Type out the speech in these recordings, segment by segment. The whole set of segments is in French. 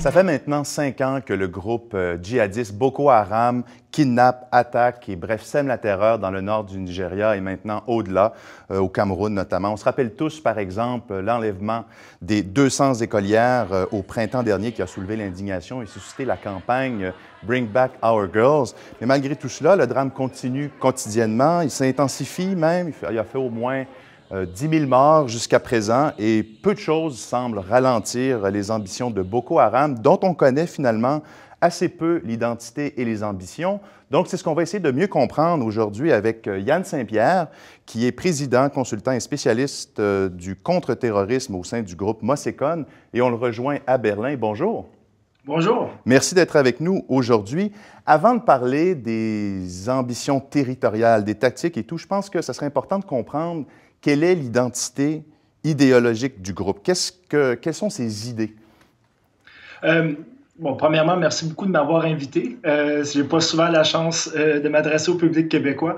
Ça fait maintenant 5 ans que le groupe djihadiste Boko Haram kidnappe, attaque et bref sème la terreur dans le nord du Nigeria et maintenant au-delà, au Cameroun notamment. On se rappelle tous, par exemple, l'enlèvement des 200 écolières au printemps dernier qui a soulevé l'indignation et suscité la campagne Bring Back Our Girls. Mais malgré tout cela, le drame continue quotidiennement, il s'intensifie même, il a fait au moins 10 000 morts jusqu'à présent et peu de choses semblent ralentir les ambitions de Boko Haram, dont on connaît finalement assez peu l'identité et les ambitions. Donc, c'est ce qu'on va essayer de mieux comprendre aujourd'hui avec Yann Saint-Pierre, qui est président, consultant et spécialiste du contre-terrorisme au sein du groupe Mossekon, et on le rejoint à Berlin. Bonjour. Bonjour. Merci d'être avec nous aujourd'hui. Avant de parler des ambitions territoriales, des tactiques et tout, je pense que ce serait important de comprendre quelle est l'identité idéologique du groupe. Quelles sont ses idées? Bon, premièrement, merci beaucoup de m'avoir invité. Je n'ai pas souvent la chance de m'adresser au public québécois.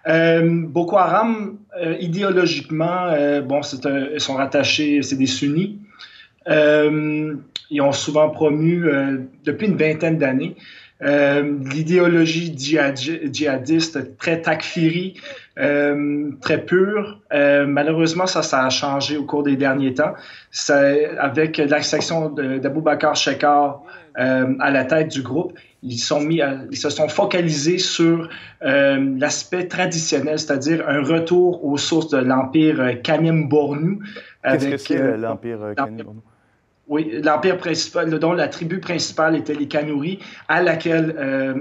Boko Haram, idéologiquement, bon, ils sont rattachés, c'est des sunnis. Ils ont souvent promu, depuis une vingtaine d'années, l'idéologie djihadiste très takfiri, très pure. Malheureusement, ça a changé au cours des derniers temps. Avec l'accession d'Aboubacar Shekar à la tête du groupe, ils se sont focalisés sur l'aspect traditionnel, c'est-à-dire un retour aux sources de l'empire Kanem-Bornu. Qu'est-ce que c'est l'empire Kanem-Bornu? Oui, l'empire principal, dont la tribu principale était les Kanouris, à laquelle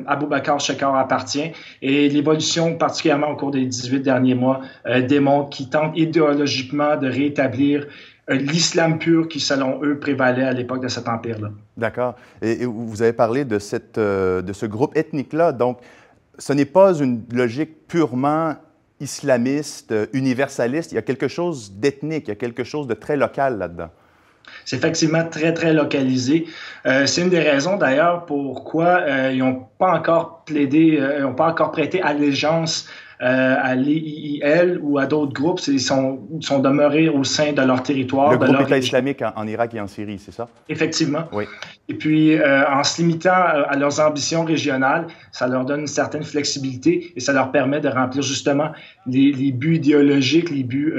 Aboubacar Shekar appartient. Et l'évolution, particulièrement au cours des 18 derniers mois, démontre qu'ils tentent idéologiquement de rétablir l'islam pur qui, selon eux, prévalait à l'époque de cet empire-là. D'accord. Et vous avez parlé de ce groupe ethnique-là. Donc, ce n'est pas une logique purement islamiste, universaliste. Il y a quelque chose d'ethnique, il y a quelque chose de très local là-dedans. C'est effectivement très, très localisé. C'est une des raisons, d'ailleurs, pourquoi ils n'ont pas encore plaidé, n'ont pas encore prêté allégeance à l'IIL ou à d'autres groupes. Ils sont demeurés au sein de leur territoire. Le groupe État islamique en Irak et en Syrie, c'est ça? Effectivement. Oui. Et puis, en se limitant à leurs ambitions régionales, ça leur donne une certaine flexibilité et ça leur permet de remplir justement les buts idéologiques, les buts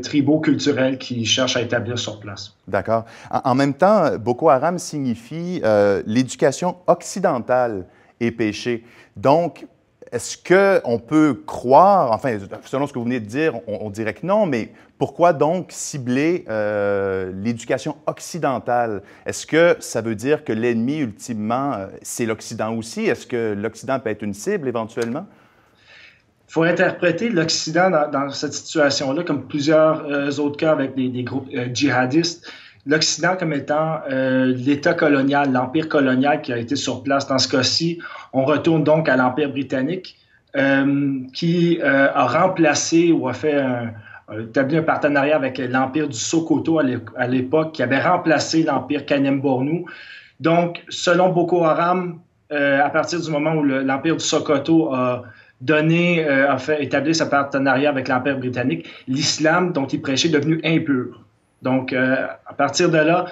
tribaux, culturels qu'ils cherchent à établir sur place. D'accord. En même temps, Boko Haram signifie l'éducation occidentale est péché. Donc, est-ce qu'on peut croire, enfin, selon ce que vous venez de dire, on dirait que non, mais pourquoi donc cibler l'éducation occidentale? Est-ce que ça veut dire que l'ennemi, ultimement, c'est l'Occident aussi? Est-ce que l'Occident peut être une cible éventuellement? Il faut interpréter l'Occident dans cette situation-là, comme plusieurs autres cas avec des groupes djihadistes. L'Occident comme étant l'État colonial, l'empire colonial qui a été sur place. Dans ce cas-ci, on retourne donc à l'empire britannique qui a remplacé ou a établi un partenariat avec l'empire du Sokoto à l'époque, qui avait remplacé l'empire Kanem-Bornu. Donc, selon Boko Haram, à partir du moment où l'empire du Sokoto a établi ce partenariat avec l'empire britannique, l'islam dont il prêchait est devenu impur. Donc, à partir de là,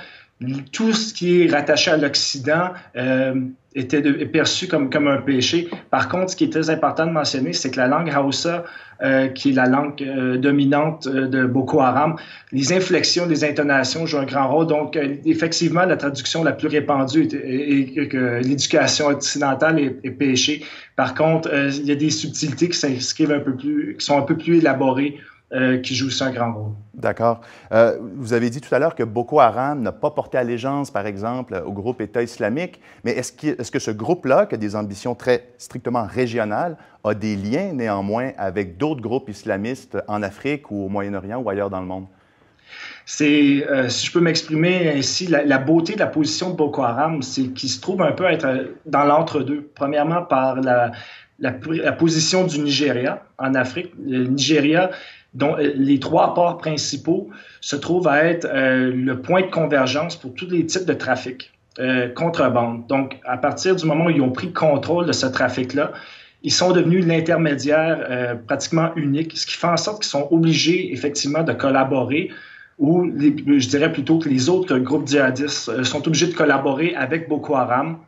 tout ce qui est rattaché à l'Occident est perçu comme un péché. Par contre, ce qui est très important de mentionner, c'est que la langue Hausa, qui est la langue dominante de Boko Haram, les inflexions, les intonations jouent un grand rôle. Donc, effectivement, la traduction la plus répandue est que l'éducation occidentale est péché. Par contre, il y a des subtilités qui s'inscrivent qui sont un peu plus élaborées, qui joue aussi un grand rôle. D'accord. Vous avez dit tout à l'heure que Boko Haram n'a pas porté allégeance, par exemple, au groupe État islamique, mais est-ce que ce groupe-là, qui a des ambitions très strictement régionales, a des liens néanmoins avec d'autres groupes islamistes en Afrique ou au Moyen-Orient ou ailleurs dans le monde? Si je peux m'exprimer ainsi, la beauté de la position de Boko Haram, c'est qu'il se trouve un peu être dans l'entre-deux. Premièrement, par la position du Nigeria en Afrique. Le Nigeria, dont les 3 ports principaux se trouvent à être le point de convergence pour tous les types de trafic, contrebande. Donc, à partir du moment où ils ont pris contrôle de ce trafic-là, ils sont devenus l'intermédiaire pratiquement unique, ce qui fait en sorte qu'ils sont obligés, effectivement, de collaborer où je dirais plutôt que les autres groupes djihadistes sont obligés de collaborer avec Boko Haram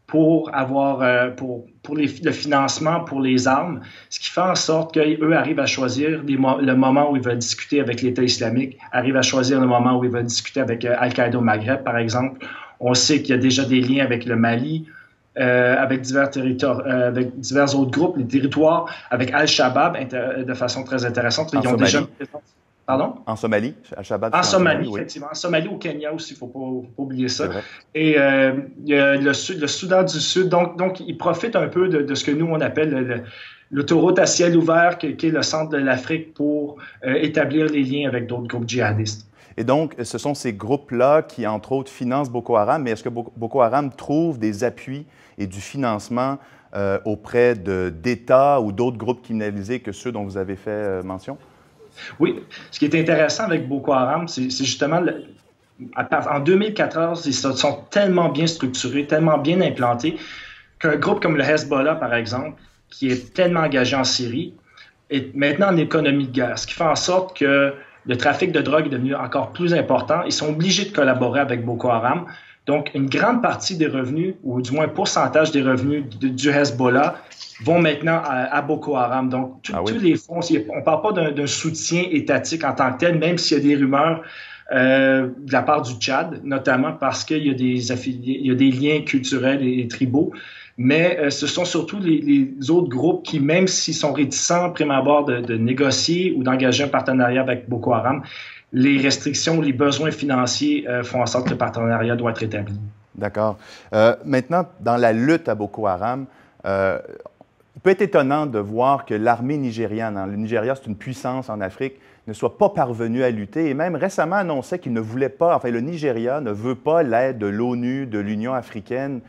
pour avoir le financement, pour les armes, ce qui fait en sorte qu'eux arrivent à choisir le moment où ils veulent discuter avec l'État islamique, arrivent à choisir le moment où ils veulent discuter avec Al-Qaïda au Maghreb, par exemple. On sait qu'il y a déjà des liens avec le Mali, avec divers autres groupes, les territoires, avec Al-Shabaab, de façon très intéressante. Ils ont déjà... Pardon? En Somalie, Al-Shabaab. En Somalie, effectivement. En Somalie, au Kenya aussi, il ne faut pas oublier ça. Et il y a le Soudan du Sud. Donc, ils profitent un peu de ce que nous, on appelle l'autoroute à ciel ouvert, qui est le centre de l'Afrique, pour établir les liens avec d'autres groupes djihadistes. Et donc, ce sont ces groupes-là qui, entre autres, financent Boko Haram. Mais est-ce que Boko Haram trouve des appuis et du financement auprès d'États ou d'autres groupes criminalisés que ceux dont vous avez fait mention? Oui. Ce qui est intéressant avec Boko Haram, c'est justement, en 2014, ils se sont tellement bien structurés, tellement bien implantés, qu'un groupe comme le Hezbollah, par exemple, qui est tellement engagé en Syrie, est maintenant en économie de guerre, ce qui fait en sorte que le trafic de drogue est devenu encore plus important. Ils sont obligés de collaborer avec Boko Haram. Donc, une grande partie des revenus, ou du moins un pourcentage des revenus du Hezbollah, vont maintenant à Boko Haram. Donc, tous les fonds, on ne parle pas d'un soutien étatique en tant que tel, même s'il y a des rumeurs de la part du Tchad, notamment parce qu'il y a des liens culturels et tribaux. Mais ce sont surtout les autres groupes qui, même s'ils sont réticents, prime abord, de négocier ou d'engager un partenariat avec Boko Haram, les restrictions, les besoins financiers font en sorte que le partenariat doit être établi. D'accord. Maintenant, dans la lutte à Boko Haram, il peut être étonnant de voir que l'armée nigériane, le Nigeria, c'est une puissance en Afrique, ne soit pas parvenue à lutter et même récemment annonçait qu'il ne voulait pas, enfin le Nigeria ne veut pas l'aide de l'ONU, de l'Union africaine.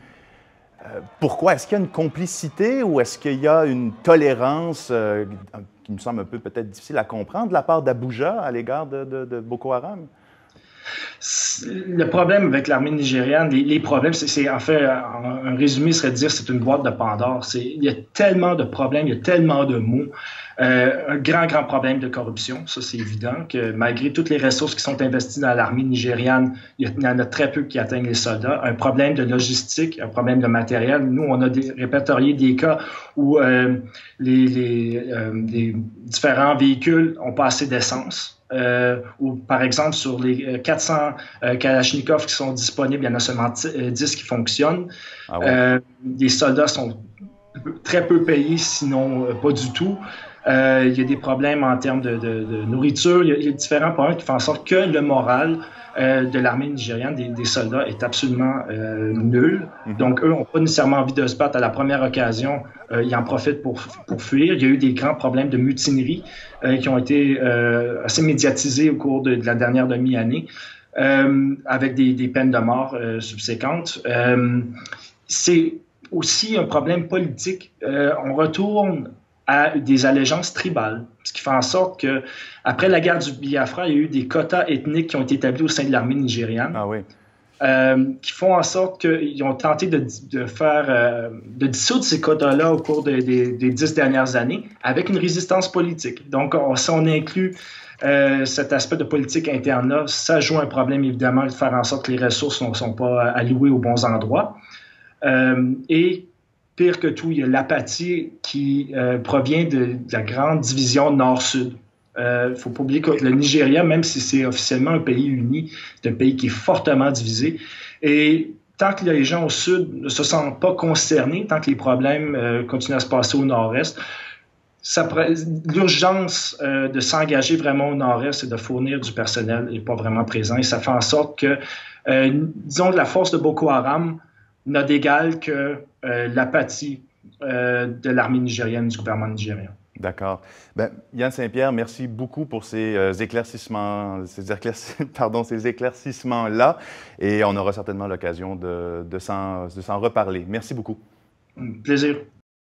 Pourquoi? Est-ce qu'il y a une complicité ou est-ce qu'il y a une tolérance qui me semble un peu peut-être difficile à comprendre de la part d'Abuja à l'égard de Boko Haram? Le problème avec l'armée nigériane, les problèmes, c'est en fait, un résumé serait de dire c'est une boîte de Pandore. Il y a tellement de problèmes, il y a tellement de maux. Un grand problème de corruption, ça c'est évident, que malgré toutes les ressources qui sont investies dans l'armée nigériane, il y en a très peu qui atteignent les soldats. Un problème de logistique, un problème de matériel. Nous, on a répertorié des cas où les différents véhicules n'ont pas assez d'essence. Ou par exemple, sur les 400 Kalachnikov qui sont disponibles, il y en a seulement 10 qui fonctionnent. Ah ouais. Les soldats sont très peu payés, sinon pas du tout. Il y a des problèmes en termes de nourriture. Il y a différents problèmes qui font en sorte que le moral de l'armée nigériane, des soldats, est absolument nul. Donc, eux n'ont pas nécessairement envie de se battre à la première occasion. Ils en profitent pour fuir. Il y a eu des grands problèmes de mutinerie qui ont été assez médiatisés au cours de la dernière demi-année, avec des peines de mort subséquentes. C'est aussi un problème politique. On retourne à des allégeances tribales, ce qui fait en sorte que après la guerre du Biafra, il y a eu des quotas ethniques qui ont été établis au sein de l'armée nigériane, qui font en sorte qu'ils ont tenté de dissoudre ces quotas-là au cours des 10 dernières années avec une résistance politique. Donc, si on inclut cet aspect de politique interne-là, ça joue un problème, évidemment, de faire en sorte que les ressources ne sont pas allouées aux bons endroits. Et pire que tout, il y a l'apathie qui provient de la grande division nord-sud. Il ne faut pas oublier que le Nigeria, même si c'est officiellement un pays uni, c'est un pays qui est fortement divisé. Et tant que les gens au sud ne se sentent pas concernés, tant que les problèmes continuent à se passer au nord-est, l'urgence de s'engager vraiment au nord-est et de fournir du personnel n'est pas vraiment présent. Et ça fait en sorte que, disons que la force de Boko Haram n'a d'égal que l'apathie de l'armée nigérienne, du gouvernement nigérien. D'accord. Bien, Yann Saint-Pierre, merci beaucoup pour ces éclaircissements-là. Et on aura certainement l'occasion de s'en reparler. Merci beaucoup. Plaisir.